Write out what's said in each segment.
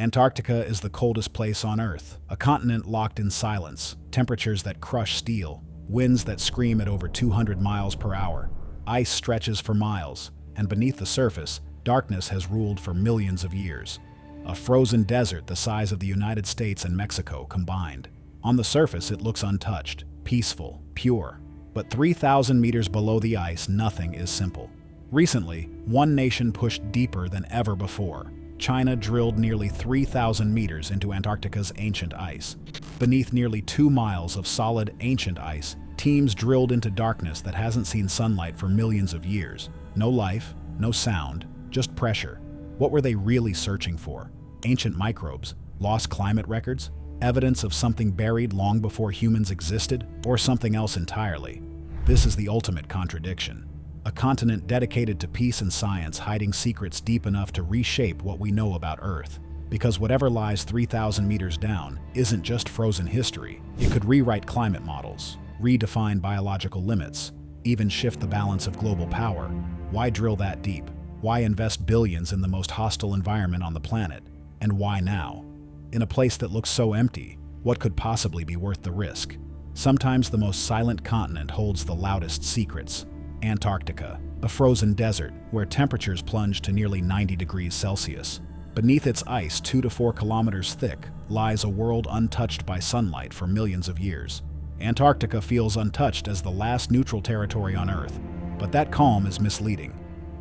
Antarctica is the coldest place on Earth, a continent locked in silence, temperatures that crush steel, winds that scream at over 200 miles per hour. Ice stretches for miles, and beneath the surface, darkness has ruled for millions of years. A frozen desert the size of the United States and Mexico combined. On the surface, it looks untouched, peaceful, pure. But 3,000 meters below the ice, nothing is simple. Recently, one nation pushed deeper than ever before. China drilled nearly 3,000 meters into Antarctica's ancient ice. Beneath nearly 2 miles of solid ancient ice, teams drilled into darkness that hasn't seen sunlight for millions of years. No life, no sound, just pressure. What were they really searching for? Ancient microbes? Lost climate records? Evidence of something buried long before humans existed? Or something else entirely? This is the ultimate contradiction. A continent dedicated to peace and science hiding secrets deep enough to reshape what we know about Earth. Because whatever lies 3,000 meters down isn't just frozen history. It could rewrite climate models, redefine biological limits, even shift the balance of global power. Why drill that deep? Why invest billions in the most hostile environment on the planet? And why now? In a place that looks so empty, what could possibly be worth the risk? Sometimes the most silent continent holds the loudest secrets. Antarctica, a frozen desert where temperatures plunge to nearly 90 degrees Celsius. Beneath its ice, 2 to 4 kilometers thick, lies a world untouched by sunlight for millions of years. Antarctica feels untouched as the last neutral territory on Earth, but that calm is misleading.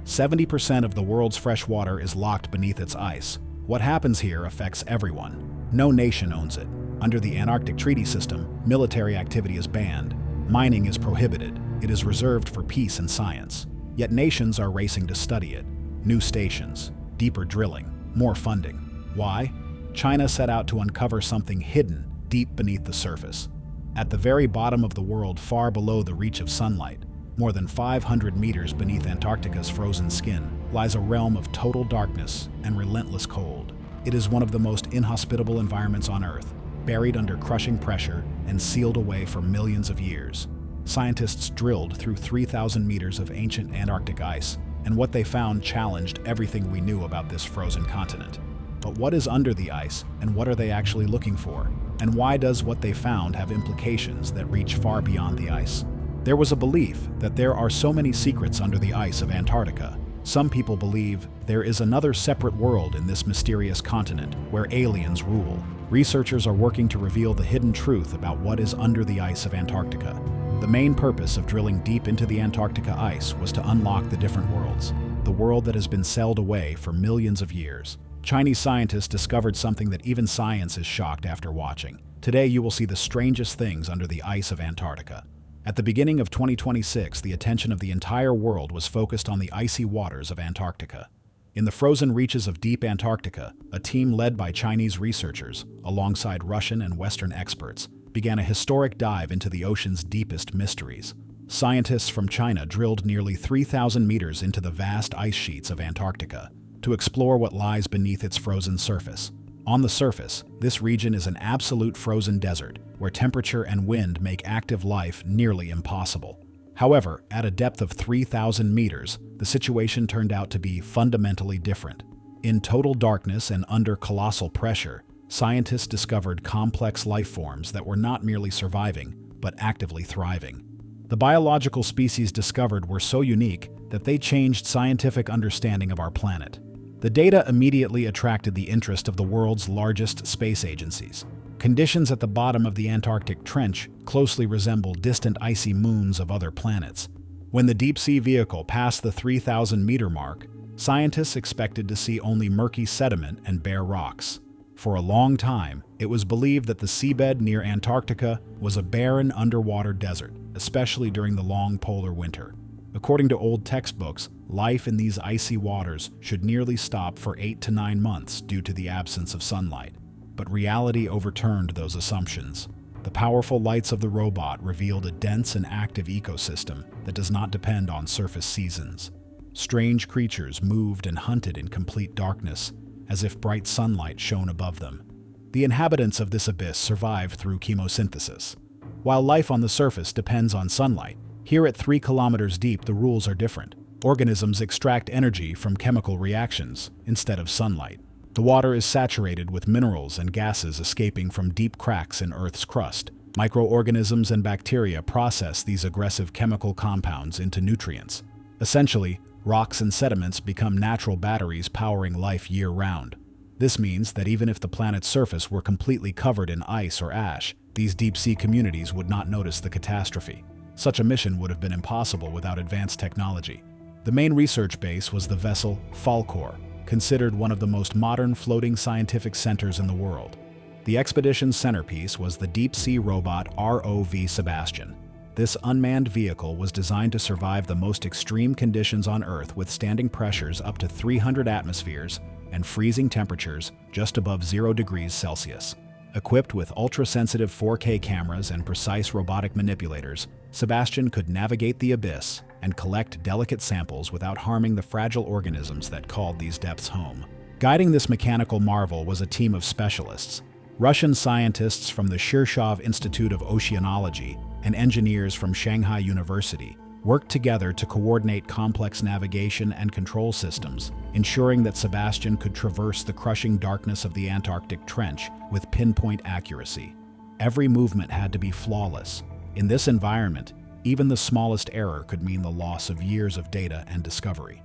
70% of the world's fresh water is locked beneath its ice. What happens here affects everyone. No nation owns it. Under the Antarctic Treaty System, military activity is banned. Mining is prohibited. It is reserved for peace and science. Yet nations are racing to study it. New stations, deeper drilling, more funding. Why? China set out to uncover something hidden deep beneath the surface. At the very bottom of the world, far below the reach of sunlight, more than 500 meters beneath Antarctica's frozen skin, lies a realm of total darkness and relentless cold. It is one of the most inhospitable environments on Earth, buried under crushing pressure and sealed away for millions of years. Scientists drilled through 3,000 meters of ancient Antarctic ice, and what they found challenged everything we knew about this frozen continent. But what is under the ice, and what are they actually looking for? And why does what they found have implications that reach far beyond the ice? There was a belief that there are so many secrets under the ice of Antarctica. Some people believe there is another separate world in this mysterious continent where aliens rule. Researchers are working to reveal the hidden truth about what is under the ice of Antarctica. The main purpose of drilling deep into the Antarctica ice was to unlock the different worlds, the world that has been sealed away for millions of years. Chinese scientists discovered something that even science is shocked after watching. Today you will see the strangest things under the ice of Antarctica. At the beginning of 2026, the attention of the entire world was focused on the icy waters of Antarctica. In the frozen reaches of deep Antarctica, a team led by Chinese researchers, alongside Russian and Western experts, began a historic dive into the ocean's deepest mysteries. Scientists from China drilled nearly 3,000 meters into the vast ice sheets of Antarctica to explore what lies beneath its frozen surface. On the surface, this region is an absolute frozen desert, where temperature and wind make active life nearly impossible. However, at a depth of 3,000 meters, the situation turned out to be fundamentally different. In total darkness and under colossal pressure, scientists discovered complex life forms that were not merely surviving, but actively thriving. The biological species discovered were so unique that they changed scientific understanding of our planet. The data immediately attracted the interest of the world's largest space agencies. Conditions at the bottom of the Antarctic Trench closely resemble distant icy moons of other planets. When the deep-sea vehicle passed the 3,000-meter mark, scientists expected to see only murky sediment and bare rocks. For a long time, it was believed that the seabed near Antarctica was a barren underwater desert, especially during the long polar winter. According to old textbooks, life in these icy waters should nearly stop for 8 to 9 months due to the absence of sunlight. But reality overturned those assumptions. The powerful lights of the robot revealed a dense and active ecosystem that does not depend on surface seasons. Strange creatures moved and hunted in complete darkness, as if bright sunlight shone above them. The inhabitants of this abyss survive through chemosynthesis. While life on the surface depends on sunlight, here at 3 kilometers deep the rules are different. Organisms extract energy from chemical reactions instead of sunlight. The water is saturated with minerals and gases escaping from deep cracks in Earth's crust. Microorganisms and bacteria process these aggressive chemical compounds into nutrients. Essentially, rocks and sediments become natural batteries powering life year-round. This means that even if the planet's surface were completely covered in ice or ash, these deep-sea communities would not notice the catastrophe. Such a mission would have been impossible without advanced technology. The main research base was the vessel Falkor, considered one of the most modern floating scientific centers in the world. The expedition's centerpiece was the deep-sea robot ROV Sebastian. This unmanned vehicle was designed to survive the most extreme conditions on Earth, withstanding pressures up to 300 atmospheres and freezing temperatures just above 0 degrees Celsius. Equipped with ultra-sensitive 4K cameras and precise robotic manipulators, Sebastian could navigate the abyss and collect delicate samples without harming the fragile organisms that called these depths home. Guiding this mechanical marvel was a team of specialists. Russian scientists from the Shirshov Institute of Oceanology and engineers from Shanghai University worked together to coordinate complex navigation and control systems, ensuring that Sebastian could traverse the crushing darkness of the Antarctic trench with pinpoint accuracy. Every movement had to be flawless. In this environment, even the smallest error could mean the loss of years of data and discovery.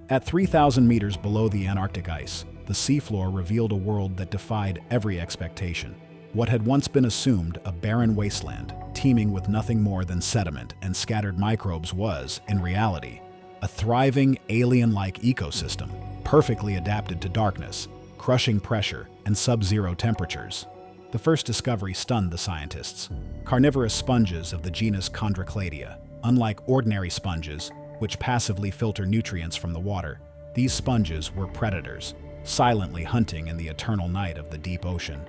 At 3,000 meters below the Antarctic ice, the seafloor revealed a world that defied every expectation. What had once been assumed a barren wasteland, teeming with nothing more than sediment and scattered microbes, was, in reality, a thriving, alien-like ecosystem, perfectly adapted to darkness, crushing pressure, and sub-zero temperatures. The first discovery stunned the scientists. Carnivorous sponges of the genus Chondrocladia. Unlike ordinary sponges, which passively filter nutrients from the water, these sponges were predators, silently hunting in the eternal night of the deep ocean.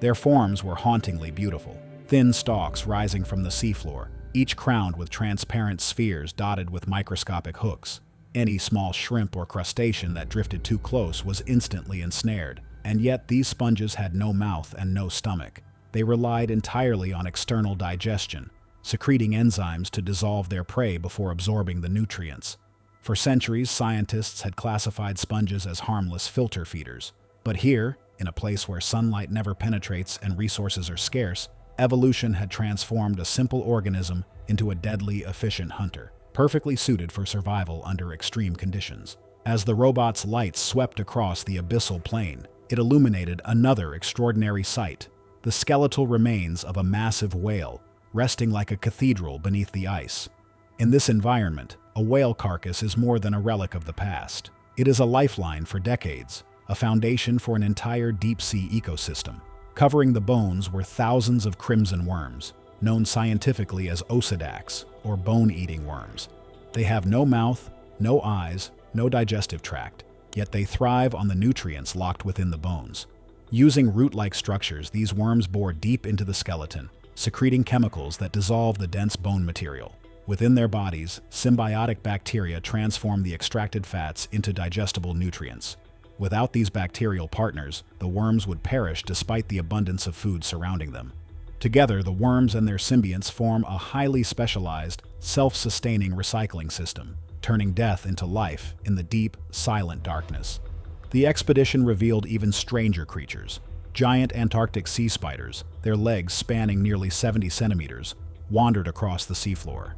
Their forms were hauntingly beautiful. Thin stalks rising from the seafloor, each crowned with transparent spheres dotted with microscopic hooks. Any small shrimp or crustacean that drifted too close was instantly ensnared. And yet these sponges had no mouth and no stomach. They relied entirely on external digestion, secreting enzymes to dissolve their prey before absorbing the nutrients. For centuries, scientists had classified sponges as harmless filter feeders. But here, in a place where sunlight never penetrates and resources are scarce, evolution had transformed a simple organism into a deadly, efficient hunter, perfectly suited for survival under extreme conditions. As the robot's lights swept across the abyssal plain, it illuminated another extraordinary sight: the skeletal remains of a massive whale, resting like a cathedral beneath the ice. In this environment, a whale carcass is more than a relic of the past. It is a lifeline for decades, a foundation for an entire deep-sea ecosystem. Covering the bones were thousands of crimson worms, known scientifically as osedax, or bone-eating worms. They have no mouth, no eyes, no digestive tract, yet they thrive on the nutrients locked within the bones. Using root-like structures, these worms bore deep into the skeleton, secreting chemicals that dissolve the dense bone material. Within their bodies, symbiotic bacteria transform the extracted fats into digestible nutrients. Without these bacterial partners, the worms would perish despite the abundance of food surrounding them. Together, the worms and their symbionts form a highly specialized, self-sustaining recycling system, turning death into life in the deep, silent darkness. The expedition revealed even stranger creatures. Giant Antarctic sea spiders, their legs spanning nearly 70 centimeters, wandered across the seafloor.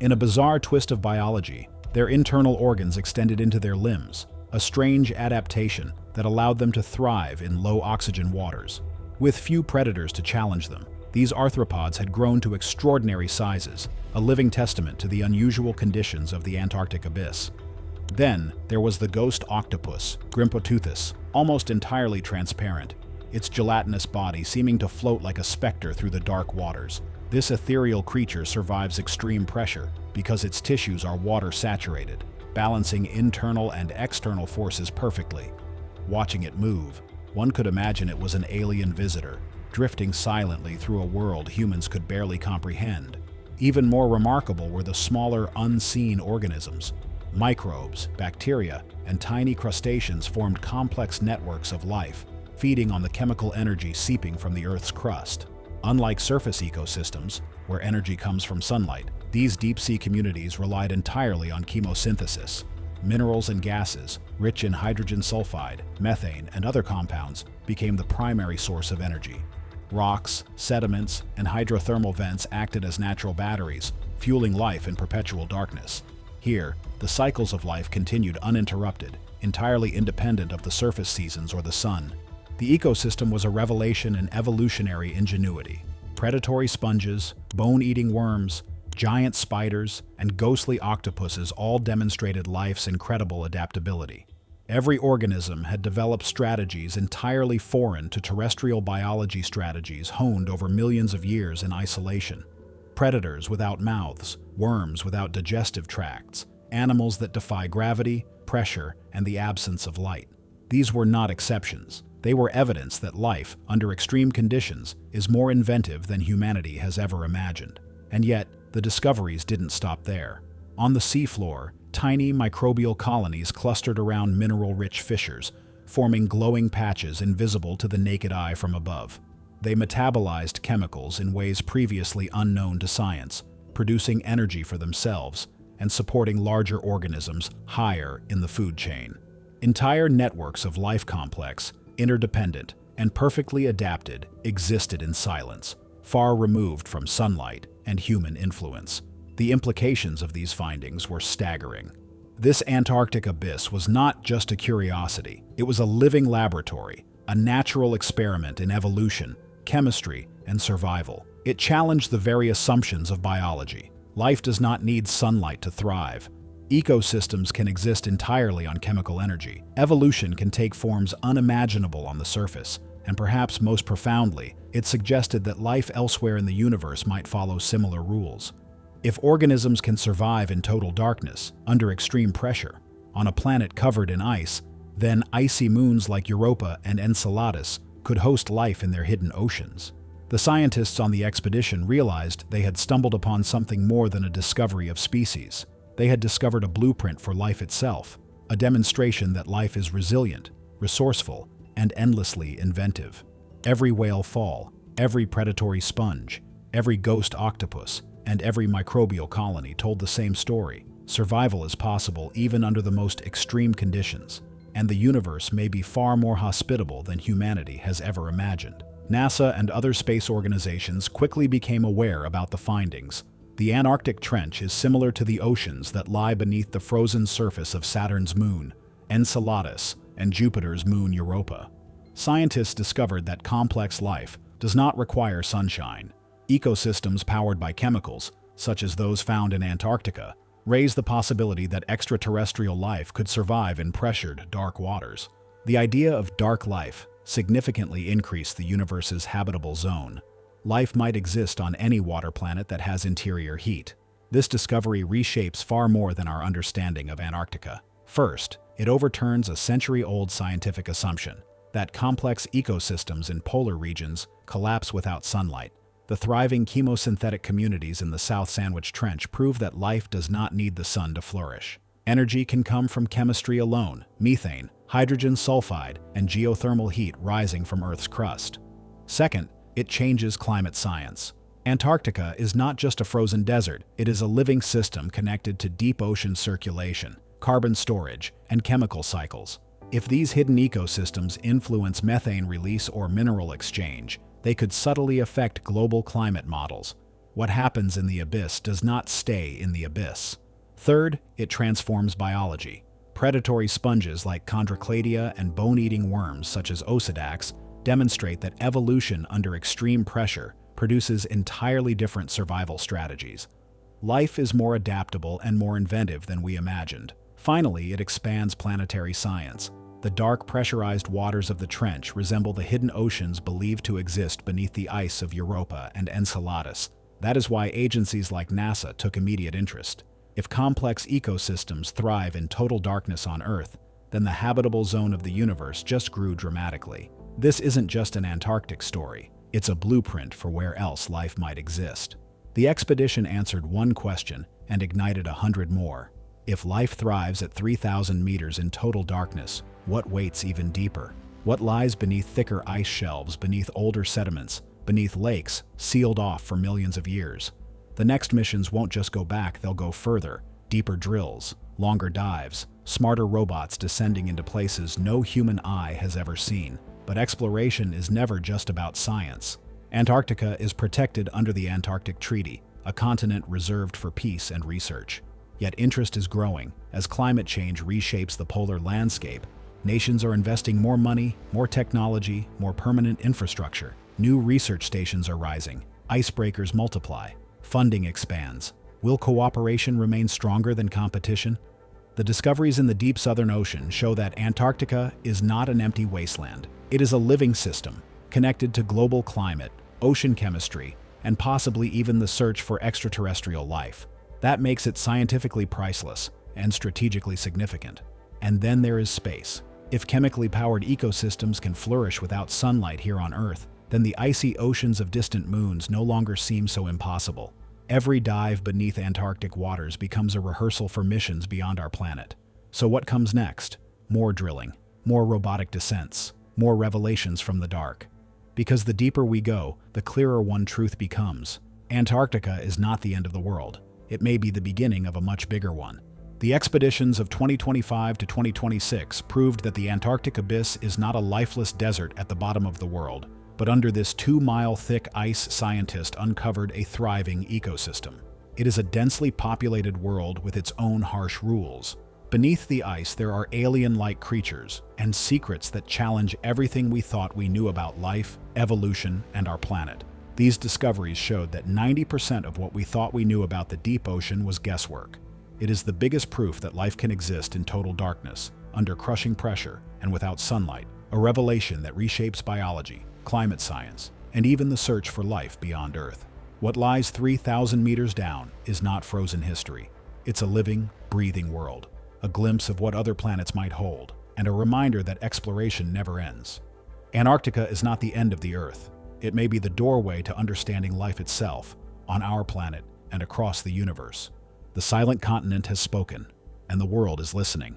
In a bizarre twist of biology, their internal organs extended into their limbs, a strange adaptation that allowed them to thrive in low-oxygen waters. With few predators to challenge them, these arthropods had grown to extraordinary sizes, a living testament to the unusual conditions of the Antarctic abyss. Then, there was the ghost octopus, Grimpoteuthis, almost entirely transparent, its gelatinous body seeming to float like a specter through the dark waters. This ethereal creature survives extreme pressure because its tissues are water-saturated, balancing internal and external forces perfectly. Watching it move, one could imagine it was an alien visitor, drifting silently through a world humans could barely comprehend. Even more remarkable were the smaller, unseen organisms. Microbes, bacteria, and tiny crustaceans formed complex networks of life, feeding on the chemical energy seeping from the Earth's crust. Unlike surface ecosystems, where energy comes from sunlight, these deep-sea communities relied entirely on chemosynthesis. minerals and gases, rich in hydrogen sulfide, methane, and other compounds, became the primary source of energy. Rocks, sediments, and hydrothermal vents acted as natural batteries, fueling life in perpetual darkness. Here, the cycles of life continued uninterrupted, entirely independent of the surface seasons or the sun. The ecosystem was a revelation in evolutionary ingenuity. Predatory sponges, bone-eating worms, giant spiders, and ghostly octopuses all demonstrated life's incredible adaptability. Every organism had developed strategies entirely foreign to terrestrial biology strategies honed over millions of years in isolation. Predators without mouths, worms without digestive tracts, animals that defy gravity, pressure, and the absence of light. These were not exceptions. They were evidence that life, under extreme conditions, is more inventive than humanity has ever imagined. And yet, the discoveries didn't stop there. On the seafloor, tiny microbial colonies clustered around mineral-rich fissures, forming glowing patches invisible to the naked eye from above. They metabolized chemicals in ways previously unknown to science, producing energy for themselves and supporting larger organisms higher in the food chain. Entire networks of life complex, interdependent, and perfectly adapted, existed in silence, far removed from sunlight and human influence. The implications of these findings were staggering. This Antarctic abyss was not just a curiosity, it was a living laboratory, a natural experiment in evolution, chemistry, and survival. It challenged the very assumptions of biology. Life does not need sunlight to thrive. Ecosystems can exist entirely on chemical energy. Evolution can take forms unimaginable on the surface, and perhaps most profoundly, it suggested that life elsewhere in the universe might follow similar rules. If organisms can survive in total darkness, under extreme pressure, on a planet covered in ice, then icy moons like Europa and Enceladus could host life in their hidden oceans. The scientists on the expedition realized they had stumbled upon something more than a discovery of species. They had discovered a blueprint for life itself, a demonstration that life is resilient, resourceful, and endlessly inventive. Every whale fall, every predatory sponge, every ghost octopus, and every microbial colony told the same story. Survival is possible even under the most extreme conditions, and the universe may be far more hospitable than humanity has ever imagined. NASA and other space organizations quickly became aware about the findings. The Antarctic Trench is similar to the oceans that lie beneath the frozen surface of Saturn's moon, Enceladus, and Jupiter's moon Europa. Scientists discovered that complex life does not require sunshine. Ecosystems powered by chemicals, such as those found in Antarctica, raise the possibility that extraterrestrial life could survive in pressured, dark waters. The idea of dark life significantly increased the universe's habitable zone. Life might exist on any water planet that has interior heat. This discovery reshapes far more than our understanding of Antarctica. First, it overturns a century-old scientific assumption that complex ecosystems in polar regions collapse without sunlight. The thriving chemosynthetic communities in the South Sandwich Trench prove that life does not need the sun to flourish. Energy can come from chemistry alone, methane, hydrogen sulfide, and geothermal heat rising from Earth's crust. Second, it changes climate science. Antarctica is not just a frozen desert, it is a living system connected to deep ocean circulation, carbon storage, and chemical cycles. If these hidden ecosystems influence methane release or mineral exchange, they could subtly affect global climate models. What happens in the abyss does not stay in the abyss. Third, it transforms biology. Predatory sponges like chondrocladia and bone-eating worms such as Osedax demonstrate that evolution under extreme pressure produces entirely different survival strategies. Life is more adaptable and more inventive than we imagined. Finally, it expands planetary science. The dark, pressurized waters of the trench resemble the hidden oceans believed to exist beneath the ice of Europa and Enceladus. That is why agencies like NASA took immediate interest. If complex ecosystems thrive in total darkness on Earth, then the habitable zone of the universe just grew dramatically. This isn't just an Antarctic story. It's a blueprint for where else life might exist. The expedition answered one question and ignited 100 more. If life thrives at 3,000 meters in total darkness, what waits even deeper? What lies beneath thicker ice shelves, beneath older sediments, beneath lakes sealed off for millions of years? The next missions won't just go back, they'll go further. Deeper drills, longer dives, smarter robots descending into places no human eye has ever seen. But exploration is never just about science. Antarctica is protected under the Antarctic Treaty, a continent reserved for peace and research. Yet interest is growing. As climate change reshapes the polar landscape, nations are investing more money, more technology, more permanent infrastructure. New research stations are rising. Icebreakers multiply. Funding expands. Will cooperation remain stronger than competition? The discoveries in the deep Southern Ocean show that Antarctica is not an empty wasteland. It is a living system, connected to global climate, ocean chemistry, and possibly even the search for extraterrestrial life. That makes it scientifically priceless and strategically significant. And then there is space. If chemically powered ecosystems can flourish without sunlight here on Earth, then the icy oceans of distant moons no longer seem so impossible. Every dive beneath Antarctic waters becomes a rehearsal for missions beyond our planet. So what comes next? More drilling, more robotic descents, more revelations from the dark. Because the deeper we go, the clearer one truth becomes. Antarctica is not the end of the world. It may be the beginning of a much bigger one. The expeditions of 2025 to 2026 proved that the Antarctic abyss is not a lifeless desert at the bottom of the world, but under this 2-mile thick ice, scientists uncovered a thriving ecosystem. It is a densely populated world with its own harsh rules. Beneath the ice, there are alien-like creatures and secrets that challenge everything we thought we knew about life, evolution, and our planet. These discoveries showed that 90% of what we thought we knew about the deep ocean was guesswork. It is the biggest proof that life can exist in total darkness, under crushing pressure, and without sunlight, a revelation that reshapes biology, climate science, and even the search for life beyond Earth. What lies 3,000 meters down is not frozen history. It's a living, breathing world, a glimpse of what other planets might hold, and a reminder that exploration never ends. Antarctica is not the end of the Earth. It may be the doorway to understanding life itself, on our planet and across the universe. The silent continent has spoken, and the world is listening.